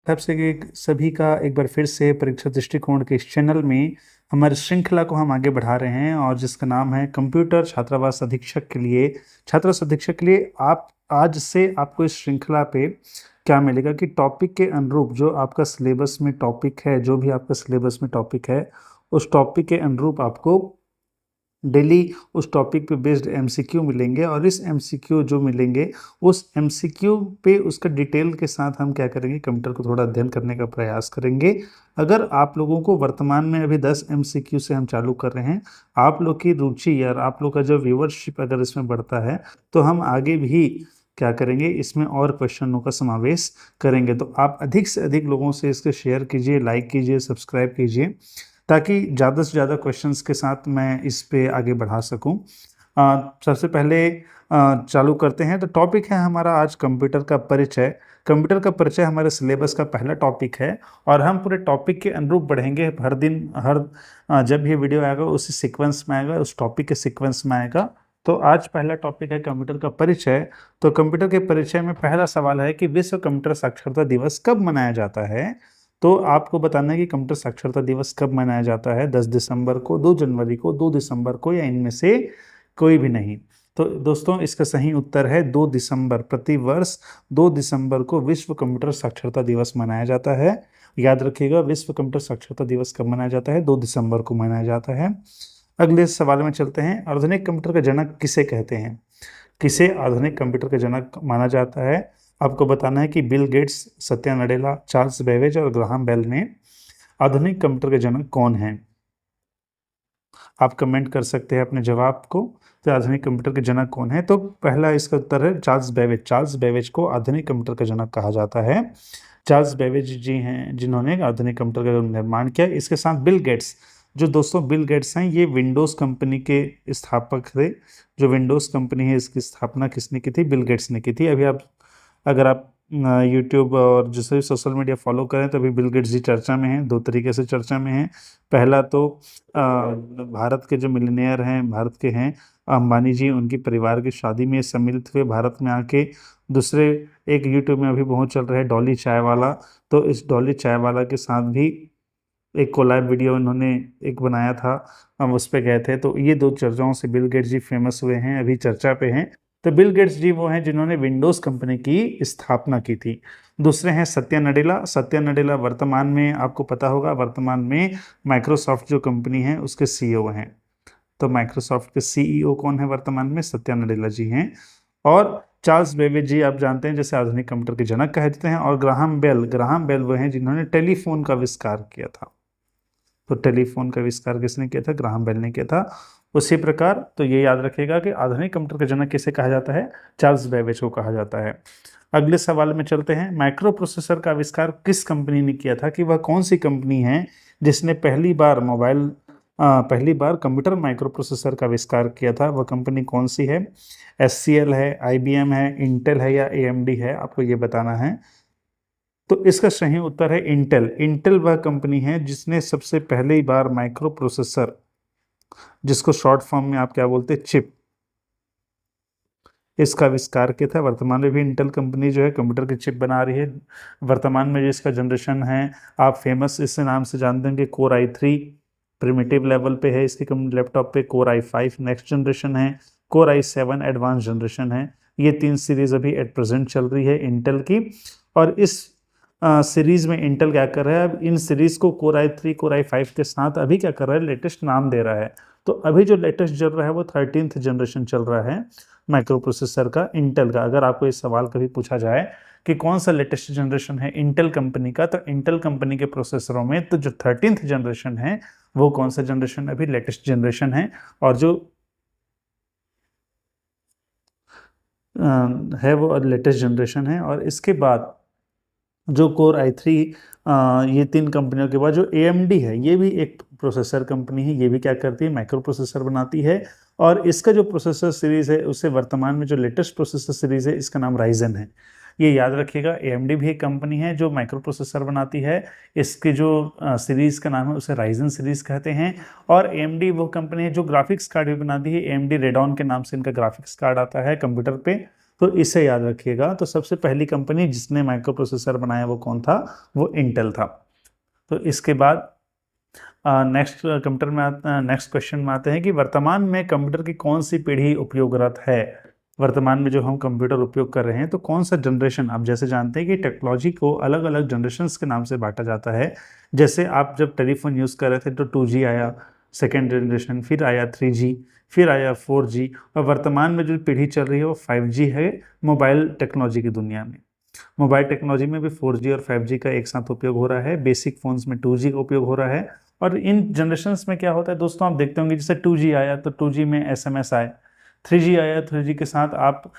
तब से सभी का एक बार फिर से परीक्षा दृष्टिकोण के इस चैनल में हमारी श्रृंखला को हम आगे बढ़ा रहे हैं और जिसका नाम है कंप्यूटर छात्रावास अधीक्षक के लिए छात्रावास अधीक्षक के लिए। आप आज से आपको इस श्रृंखला पे क्या मिलेगा कि टॉपिक के अनुरूप जो आपका सिलेबस में टॉपिक है, जो भी आपका सिलेबस में टॉपिक है, उस टॉपिक के अनुरूप आपको डेली उस टॉपिक पे बेस्ड एमसीक्यू मिलेंगे और इस एमसीक्यू जो मिलेंगे उस एमसीक्यू पे उसका डिटेल के साथ हम क्या करेंगे, कंप्यूटर को थोड़ा अध्ययन करने का प्रयास करेंगे। अगर आप लोगों को वर्तमान में अभी 10 एमसीक्यू से हम चालू कर रहे हैं, आप लोग की रुचि या आप लोग का जो व्यूअरशिप अगर इसमें बढ़ता है तो हम आगे भी क्या करेंगे, इसमें और क्वेश्चनों का समावेश करेंगे। तो आप अधिक से अधिक लोगों से इसके शेयर कीजिए, लाइक कीजिए, सब्सक्राइब कीजिए ताकि ज़्यादा से ज़्यादा क्वेश्चंस के साथ मैं इस पे आगे बढ़ा सकूं। सबसे पहले चालू करते हैं। तो टॉपिक है हमारा आज कंप्यूटर का परिचय। कंप्यूटर का परिचय हमारे सिलेबस का पहला टॉपिक है और हम पूरे टॉपिक के अनुरूप बढ़ेंगे। हर दिन जब ये वीडियो आएगा उसी सीक्वेंस में आएगा, उस टॉपिक के सीक्वेंस में आएगा। तो आज पहला टॉपिक है कंप्यूटर का परिचय। तो कंप्यूटर के परिचय में पहला सवाल है कि विश्व कंप्यूटर साक्षरता दिवस कब मनाया जाता है। तो आपको बताना है कि कंप्यूटर साक्षरता दिवस कब मनाया जाता है, 10 दिसंबर को, 2 जनवरी को, 2 दिसंबर को या इनमें से कोई भी नहीं। तो दोस्तों इसका सही उत्तर है 2 दिसंबर। प्रतिवर्ष 2 दिसंबर को विश्व कंप्यूटर साक्षरता दिवस मनाया जाता है। याद रखिएगा, विश्व कंप्यूटर साक्षरता दिवस कब मनाया जाता है, 2 दिसंबर को मनाया जाता है। अगले सवाल में चलते हैं। आधुनिक कंप्यूटर का जनक किसे कहते हैं, किसे आधुनिक कंप्यूटर का जनक माना जाता है। आपको बताना है कि Bill Gates, Satya Nadella, Charles Babbage और ग्राहम बेल में आधुनिक कंप्यूटर के जनक कौन हैं। आप कमेंट कर सकते हैं अपने जवाब को। तो आधुनिक कंप्यूटर के जनक कौन है, तो पहला इसका उत्तर है चार्ल्स बेबेज। चार्ल्स बेबेज को आधुनिक कंप्यूटर का जनक कहा जाता है। चार्ल्स बेबेज जी हैं जिन्होंने आधुनिक कंप्यूटर का निर्माण किया। इसके साथ बिल गेट्स, जो दोस्तों बिल गेट्स हैं ये विंडोज़ कंपनी के स्थापक थे। जो विंडोज़ कंपनी है इसकी स्थापना किसने की थी, बिल गेट्स ने की थी। अभी आप अगर आप यूट्यूब और जिसे भी सोशल मीडिया फॉलो करें तो अभी बिल गेट्स जी चर्चा में हैं। दो तरीके से चर्चा में हैं। पहला तो भारत के जो मिलियनेयर हैं, भारत के हैं अंबानी जी, उनकी परिवार की शादी में सम्मिलित हुए भारत में आके। दूसरे एक यूट्यूब में अभी बहुत चल रहा है डॉली चाय वाला, तो इस डॉली चाय वाला के साथ भी एक कोलैब वीडियो इन्होंने एक बनाया था, हम उस पर गए थे। तो ये दो चर्चाओं से बिल गेट्स जी फेमस हुए हैं, अभी चर्चा पे हैं। तो बिल गेट्स जी वो हैं जिन्होंने विंडोज़ कंपनी की स्थापना की थी। दूसरे हैं सत्या नडेला। सत्या नडेला वर्तमान में आपको पता होगा, वर्तमान में माइक्रोसॉफ्ट जो कंपनी है उसके सीईओ हैं। तो माइक्रोसॉफ्ट के सीईओ कौन है वर्तमान में, सत्या नडेला जी हैं। और चार्ल्स बेबेज जी आप जानते हैं जैसे आधुनिक कंप्यूटर के जनक कहते हैं। और ग्राहम बेल, ग्राहम बेल वो हैं जिन्होंने टेलीफोन का आविष्कार किया था। तो टेलीफोन का आविष्कार किसने किया था, ग्राहम बेल ने किया था। उसी प्रकार तो ये याद रखिएगा कि आधुनिक कंप्यूटर का जनक किसे कहा जाता है, चार्ल्स बेबेज को कहा जाता है। अगले सवाल में चलते हैं। माइक्रो प्रोसेसर का आविष्कार किस कंपनी ने किया था, कि वह कौन सी कंपनी है जिसने पहली बार कंप्यूटर माइक्रो प्रोसेसर का आविष्कार किया था, वह कंपनी कौन सी है। एचसीएल है, आईबीएम है, इंटेल है या एएमडी है, आपको ये बताना है। तो इसका सही उत्तर है इंटेल। इंटेल वह कंपनी है जिसने सबसे पहली बार माइक्रो प्रोसेसर, जिसको शॉर्ट फॉर्म में आप क्या बोलते हैं, चिप, इसका आविष्कार किया था। वर्तमान में भी इंटेल कंपनी जो है कंप्यूटर की चिप बना रही है। वर्तमान में जिसका जनरेशन है आप फेमस इस नाम से जानते हैं कि कोर i3 प्रिमिटिव लेवल पे है इसकी लैपटॉप पे, कोर i5 नेक्स्ट जनरेशन है, कोर i7 एडवांस जनरेशन है। ये 3 सीरीज अभी एट प्रेजेंट चल रही है इंटेल की। और इस सीरीज में इंटेल क्या कर रहा है, अब इन सीरीज को कोर i3 कोर i5 के साथ अभी क्या कर रहा है, लेटेस्ट नाम दे रहा है। तो अभी जो लेटेस्ट चल रहा है वो 13th जनरेशन चल रहा है माइक्रो प्रोसेसर का, इंटेल का। अगर आपको इस सवाल कभी पूछा जाए कि कौन सा लेटेस्ट जनरेशन है इंटेल कंपनी का, तो इंटेल कंपनी के प्रोसेसरों में तो जो 13th जनरेशन है वो कौन सा जनरेशन अभी लेटेस्ट जनरेशन है। और जो है वो लेटेस्ट जनरेशन है। और इसके बाद जो कोर i3, ये 3 कंपनियों के बाद जो AMD है ये भी एक प्रोसेसर कंपनी है। ये भी क्या करती है, माइक्रो प्रोसेसर बनाती है। और इसका जो प्रोसेसर सीरीज़ है उससे वर्तमान में जो लेटेस्ट प्रोसेसर सीरीज़ है इसका नाम राइजन है। ये याद रखिएगा। AMD भी एक कंपनी है जो माइक्रो प्रोसेसर बनाती है। इसकी जो सीरीज़ का नाम है उसे राइजन सीरीज़ कहते हैं। और AMD वो कंपनी है जो ग्राफिक्स कार्ड भी बनाती है। AMD रेडॉन के नाम से इनका ग्राफिक्स कार्ड आता है कंप्यूटर पे। तो इसे याद रखिएगा। तो सबसे पहली कंपनी जिसने माइक्रो प्रोसेसर बनाया वो कौन था? वो इंटेल था। तो इसके बाद नेक्स्ट क्वेश्चन में आते हैं कि वर्तमान में कंप्यूटर की कौन सी पीढ़ी उपयोगरत है। वर्तमान में जो हम कंप्यूटर उपयोग कर रहे हैं तो कौन सा जनरेशन? आप जैसे जानते हैं कि टेक्नोलॉजी को अलग अलग जनरेशन्स के नाम से बांटा जाता है। जैसे आप जब टेलीफोन यूज़ कर रहे थे तो 2G आया, सेकेंड जनरेशन, फिर आया 3G, फिर आया 4G, और वर्तमान में जो पीढ़ी चल रही है वो 5G है मोबाइल टेक्नोलॉजी की दुनिया में। मोबाइल टेक्नोलॉजी में भी 4G और 5G का एक साथ उपयोग हो रहा है। बेसिक फोन्स में 2G का उपयोग हो रहा है। और इन जनरेशन्स में क्या होता है दोस्तों, आप देखते होंगे जैसे 2G आया तो 2G में SMS आए, 3G आया, 3G के साथ आप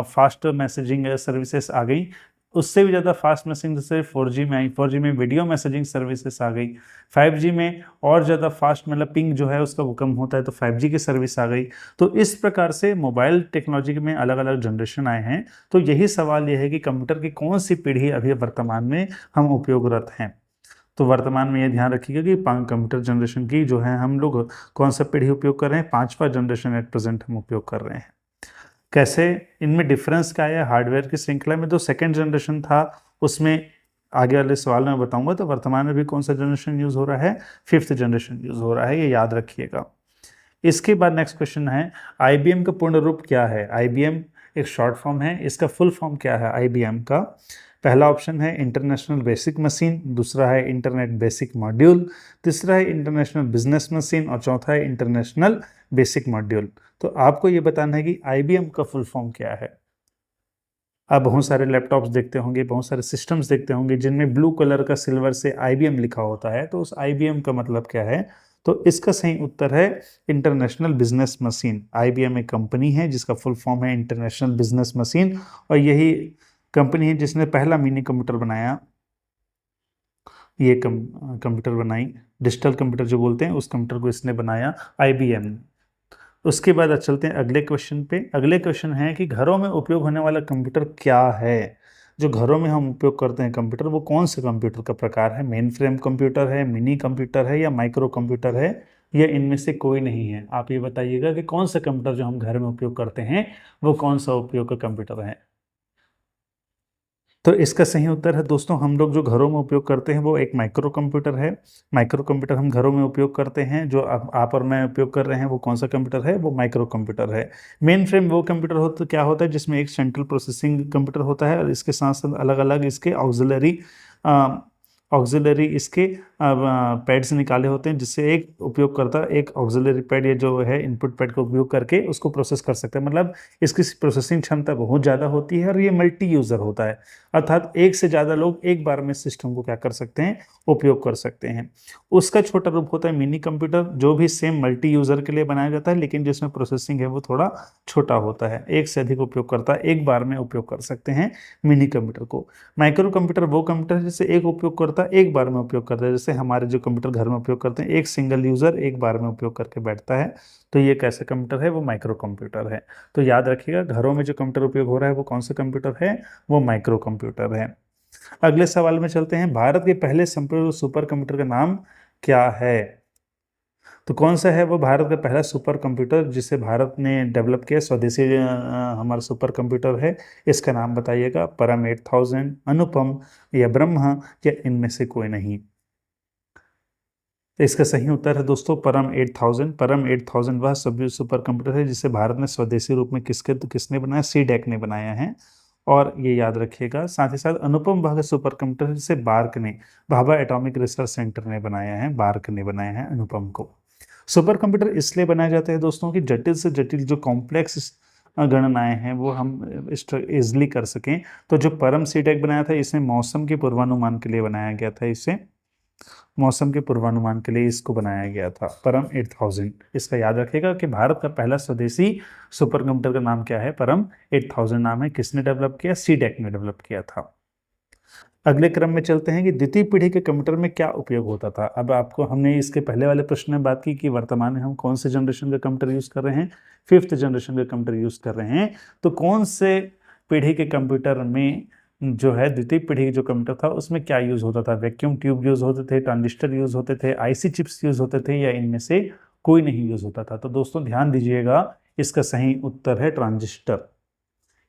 फास्ट मैसेजिंग सर्विसेज आ गई, उससे भी ज़्यादा फास्ट मैसेजिंग जैसे 4G में आई, 4G में वीडियो मैसेजिंग सर्विसेज आ गई, 5G में और ज़्यादा फास्ट मतलब पिंग जो है उसका वो कम होता है तो 5G की सर्विस आ गई। तो इस प्रकार से मोबाइल टेक्नोलॉजी में अलग अलग जनरेशन आए हैं। तो यही सवाल यह है कि कंप्यूटर की कौन सी पीढ़ी अभी वर्तमान में हम उपयोगरत हैं। तो वर्तमान में ये ध्यान रखिएगा कि कंप्यूटर जनरेशन की जो है हम लोग कौन सा पीढ़ी उपयोग कर रहे हैं, 5वां जनरेशन एट प्रेजेंट हम उपयोग कर रहे हैं। कैसे इनमें डिफरेंस क्या है? हार्डवेयर की श्रृंखला में जो सेकेंड जनरेशन था उसमें आगे वाले सवाल में बताऊंगा। तो वर्तमान में भी कौन सा जनरेशन यूज हो रहा है? 5th जनरेशन यूज हो रहा है, ये याद रखिएगा। इसके बाद नेक्स्ट क्वेश्चन है IBM का पूर्ण रूप क्या है? IBM एक शॉर्ट फॉर्म है, इसका फुल फॉर्म क्या है IBM का? पहला ऑप्शन है इंटरनेशनल बेसिक मशीन, दूसरा है इंटरनेट बेसिक मॉड्यूल, तीसरा है इंटरनेशनल बिजनेस मशीन और चौथा है इंटरनेशनल बेसिक मॉड्यूल। तो आपको ये बताना है कि IBM का फुल फॉर्म क्या है। आप बहुत सारे लैपटॉप्स देखते होंगे, बहुत सारे सिस्टम्स देखते होंगे जिनमें ब्लू कलर का सिल्वर से IBM लिखा होता है, तो उस IBM का मतलब क्या है? तो इसका सही उत्तर है इंटरनेशनल बिजनेस मशीन। IBM एक कंपनी है जिसका फुल फॉर्म है इंटरनेशनल बिजनेस मशीन, और यही कंपनी है जिसने पहला मिनी कंप्यूटर बनाया। ये कंप्यूटर बनाई, डिजिटल कंप्यूटर जो बोलते हैं, उस कंप्यूटर को इसने बनाया IBM ने। उसके बाद आज चलते हैं अगले क्वेश्चन पे। अगले क्वेश्चन है कि घरों में उपयोग होने वाला कंप्यूटर क्या है? जो घरों में हम उपयोग करते हैं कंप्यूटर, वो कौन से कंप्यूटर का प्रकार है? मेन फ्रेम कंप्यूटर है, मिनी कंप्यूटर है, या माइक्रो कंप्यूटर है, या इनमें से कोई नहीं है? आप ये बताइएगा कि कौन सा कंप्यूटर जो हम घर में उपयोग करते हैं वो कौन सा उपयोग का कंप्यूटर है। तो इसका सही उत्तर है दोस्तों, हम लोग जो घरों में उपयोग करते हैं वो एक माइक्रो कंप्यूटर है। माइक्रो कंप्यूटर हम घरों में उपयोग करते हैं। जो आप और मैं उपयोग कर रहे हैं वो कौन सा कंप्यूटर है? वो माइक्रो कंप्यूटर है। मेन फ्रेम वो कंप्यूटर होता क्या होता है जिसमें एक सेंट्रल प्रोसेसिंग कंप्यूटर होता है और इसके साथ साथ अलग अलग इसके ऑक्सिलरी इसके पैड्स निकाले होते हैं, जिससे एक उपयोगकर्ता एक ऑक्सिलरी पैड या जो है इनपुट पैड का उपयोग करके उसको प्रोसेस कर सकते हैं। मतलब इसकी प्रोसेसिंग क्षमता बहुत ज़्यादा होती है और ये मल्टी यूज़र होता है, अर्थात एक से ज़्यादा लोग एक बार में सिस्टम को क्या कर सकते हैं? उपयोग कर सकते हैं। उसका छोटा रूप होता है मिनी कंप्यूटर, जो भी सेम मल्टी यूज़र के लिए बनाया जाता है, लेकिन जिसमें प्रोसेसिंग है वो थोड़ा छोटा होता है। एक से अधिक उपयोगकर्ता एक बार में उपयोग कर सकते हैं मिनी कंप्यूटर को। माइक्रो कंप्यूटर वो कंप्यूटर है जिसे एक उपयोगकर्ता एक बार में उपयोग करता है। जैसे हमारे जो कंप्यूटर घर में उपयोग करते हैं, एक सिंगल यूज़र एक बार में उपयोग करके बैठता है। तो ये कैसा कंप्यूटर है? वो माइक्रो कंप्यूटर है। तो याद रखिएगा, घरों में जो कंप्यूटर उपयोग हो रहा है वो कौन सा कंप्यूटर है? वो माइक्रो कंप्यूटर है। अगले सवाल में चलते हैं। भारत के पहले सुपर कंप्यूटर का नाम क्या है? तो कौन सा है वो भारत का पहला सुपर कंप्यूटर जिसे भारत ने डेवलप किया? स्वदेशी हमारा सुपर कंप्यूटर है, इसका नाम बताइएगा। परम 8000, अनुपम, या ब्रह्मा, या इनमें से कोई नहीं? तो इसका सही उत्तर है दोस्तों परम 8000। परम 8000 वह सभी सुपर कंप्यूटर है जिसे भारत ने स्वदेशी रूप में किसने बनाया? CDEC ने बनाया है। और ये याद रखिएगा, साथ ही साथ अनुपम वह सुपर कंप्यूटर जिसे बार्क ने, भाभा एटॉमिक रिसर्च सेंटर ने बनाया है, बार्क ने बनाया है अनुपम को। सुपर कंप्यूटर इसलिए बनाए जाते हैं दोस्तों कि जटिल से जटिल जो कॉम्प्लेक्स गणनाएं हैं वो हम इजिली कर सकें। तो जो परम CDEC बनाया था, इसे मौसम के पूर्वानुमान के लिए बनाया गया था। इसे मौसम के पूर्वानुमान के लिए इसको बनाया गया था, परम 8000। इसका याद रखिएगा कि भारत का पहला स्वदेशी सुपर कंप्यूटर का नाम क्या है? परम 8000 नाम है। किसने डेवलप किया? CDEC ने डेवलप किया था। अगले क्रम में चलते हैं कि द्वितीय पीढ़ी के कंप्यूटर में क्या उपयोग होता था। अब आपको हमने इसके पहले वाले प्रश्न में बात की कि वर्तमान में हम कौन से जनरेशन का कंप्यूटर यूज़ कर रहे हैं? 5th जनरेशन का कंप्यूटर यूज़ कर रहे हैं। तो कौन से पीढ़ी के कंप्यूटर में जो है द्वितीय पीढ़ी जो कंप्यूटर था उसमें क्या यूज़ होता था? वैक्यूम ट्यूब यूज़ होते थे, ट्रांजिस्टर यूज़ होते थे, IC चिप्स यूज़ होते थे, या इनमें से कोई नहीं यूज़ होता था? तो दोस्तों ध्यान दीजिएगा, इसका सही उत्तर है ट्रांजिस्टर।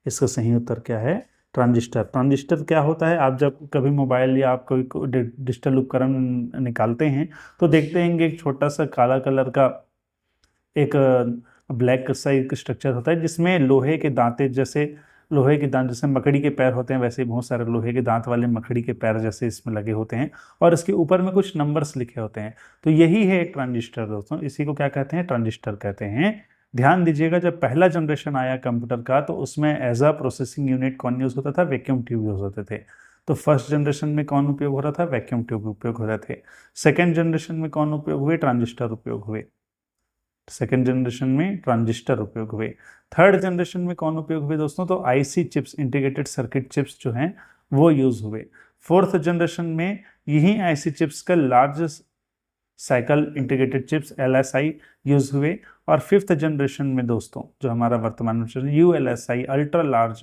इसका सही उत्तर क्या है? ट्रांजिस्टर। ट्रांजिस्टर क्या होता है? आप जब कभी मोबाइल या आप कोई डिजिटल उपकरण निकालते हैं तो देखते हैं कि एक छोटा सा काला कलर का एक ब्लैक सा एक स्ट्रक्चर होता है जिसमें लोहे के दांते जैसे, लोहे के दांत जैसे मकड़ी के पैर होते हैं वैसे ही बहुत सारे लोहे के दांत वाले मकड़ी के पैर जैसे इसमें लगे होते हैं और इसके ऊपर में कुछ नंबर्स लिखे होते हैं। तो यही है एक ट्रांजिस्टर दोस्तों, इसी को क्या कहते हैं? ट्रांजिस्टर कहते हैं। ध्यान दीजिएगा, जब पहला जनरेशन आया कंप्यूटर का तो उसमें एज अ प्रोसेसिंग यूनिट कौन यूज होता था? वैक्यूम ट्यूब यूज होते थे। तो फर्स्ट जनरेशन में कौन उपयोग हो रहा था? वैक्यूम ट्यूब उपयोग हो रहे थे। सेकेंड जनरेशन में कौन उपयोग हुए? ट्रांजिस्टर उपयोग हुए। सेकेंड जनरेशन में ट्रांजिस्टर उपयोग हुए। थर्ड जनरेशन में कौन उपयोग हुए दोस्तों? तो IC chips, integrated circuit chips जो हैं वो यूज हुए। फोर्थ जनरेशन में यही आईसी चिप्स का largest cycle integrated chips LSI use हुए। और फिफ्थ जनरेशन में दोस्तों जो हमारा वर्तमान में ULSI ultra large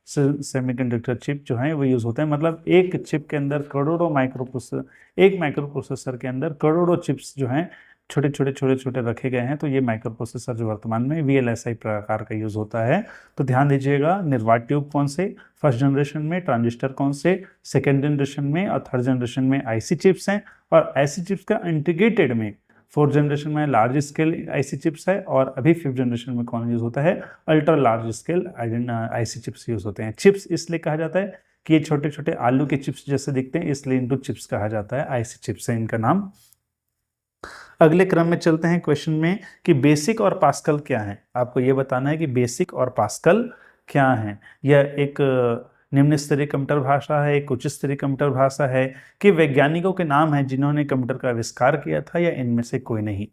semiconductor chip जो है वो यूज होते हैं। मतलब एक चिप के अंदर करोड़ों माइक्रो प्रोसेसर, एक माइक्रो प्रोसेसर के अंदर करोड़ों चिप्स जो हैं छोटे छोटे छोटे छोटे रखे गए हैं। तो ये माइक्रो प्रोसेसर जो वर्तमान में वीएलएसआई प्रकार का यूज होता है। तो ध्यान दीजिएगा, निर्वात ट्यूब कौन से? फर्स्ट जनरेशन में। ट्रांजिस्टर कौन से? सेकेंड जनरेशन में। और थर्ड जनरेशन में आईसी चिप्स हैं। और आईसी चिप्स का इंटीग्रेटेड में फोर्थ जनरेशन में लार्ज स्केल आईसी चिप्स है। और अभी फिफ्थ जनरेशन में कौन यूज होता है? Ultra large scale IC chips use होते हैं। चिप्स इसलिए कहा जाता है कि ये छोटे छोटे आलू के चिप्स जैसे दिखते हैं, इसलिए इनको चिप्स कहा जाता है। आईसी चिप्स है इनका नाम। अगले क्रम में चलते हैं क्वेश्चन में कि बेसिक और पास्कल क्या है। आपको यह बताना है कि बेसिक और पास्कल क्या है। यह एक निम्न स्तरीय कंप्यूटर भाषा है, एक उच्च स्तरीय कंप्यूटर भाषा है, कि वैज्ञानिकों के नाम हैं जिन्होंने कंप्यूटर का आविष्कार किया था, या इनमें से कोई नहीं।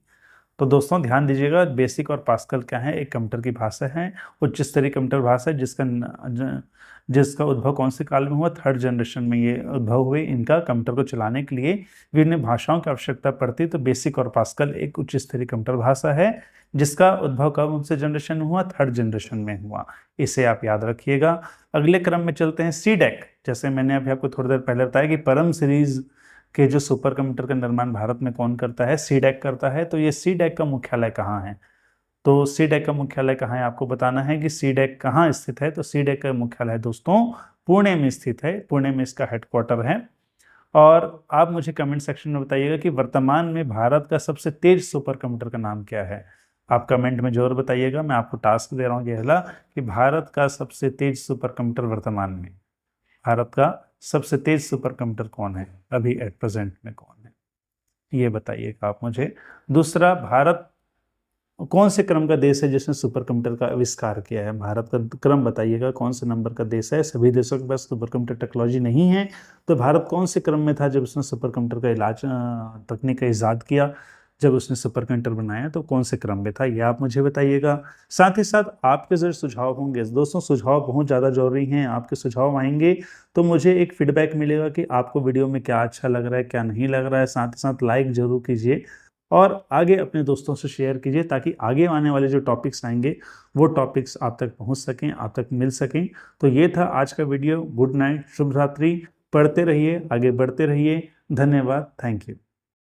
तो दोस्तों ध्यान दीजिएगा, बेसिक और पास्कल क्या है? एक कंप्यूटर की भाषा है, उच्च स्तरीय कंप्यूटर भाषा है, जिसका उद्भव कौन से काल में हुआ? थर्ड जनरेशन में ये उद्भव हुए। इनका कंप्यूटर को चलाने के लिए विभिन्न भाषाओं की आवश्यकता पड़ती है। तो बेसिक और पास्कल एक उच्च स्तरीय कंप्यूटर भाषा है जिसका उद्भव कब से जनरेशन में हुआ? थर्ड जनरेशन में हुआ। इसे आप याद रखिएगा। अगले क्रम में चलते हैं सीडेक। जैसे मैंने अभी आपको थोड़ी देर पहले बताया कि परम सीरीज के जो सुपर कंप्यूटर का निर्माण भारत में कौन करता है? सीडेक करता है। तो ये सीडेक का मुख्यालय कहाँ है? तो सीडेक का मुख्यालय कहाँ है? आपको बताना है कि सीडेक कहाँ स्थित है। तो सीडेक का मुख्यालय दोस्तों पुणे में स्थित है। पुणे में इसका हेडक्वार्टर है। और आप मुझे कमेंट सेक्शन में बताइएगा कि वर्तमान में भारत का सबसे तेज सुपर कंप्यूटर का नाम क्या है। आप कमेंट में जरूर बताइएगा। मैं आपको टास्क दे रहा हूँ पहला कि भारत का सबसे तेज सुपर कंप्यूटर वर्तमान में, भारत का सबसे तेज सुपर कंप्यूटर कौन है अभी एट प्रेजेंट में, कौन है ये बताइएगा आप मुझे। दूसरा, भारत कौन से क्रम का देश है जिसने सुपर कंप्यूटर का आविष्कार किया है? भारत का क्रम बताइएगा, कौन से नंबर का देश है? सभी देशों के पास सुपर कंप्यूटर टेक्नोलॉजी नहीं है, तो भारत कौन से क्रम में था जब उसने सुपर कंप्यूटर का इलाज तकनीक का ईजाद किया, जब उसने सुपर कंप्यूटर बनाया तो कौन से क्रम में था, ये आप मुझे बताइएगा। साथ ही साथ आपके जो सुझाव होंगे दोस्तों, सुझाव बहुत ज़्यादा जरूरी हैं। आपके सुझाव आएंगे तो मुझे एक फीडबैक मिलेगा कि आपको वीडियो में क्या अच्छा लग रहा है, क्या नहीं लग रहा है। साथ ही साथ लाइक जरूर कीजिए और आगे अपने दोस्तों से शेयर कीजिए, ताकि आगे आने वाले जो टॉपिक्स आएंगे वो टॉपिक्स आप तक पहुंच सकें, आप तक मिल सकें। तो ये था आज का वीडियो। गुड नाइट, शुभ रात्रि। पढ़ते रहिए, आगे बढ़ते रहिए। धन्यवाद, थैंक यू।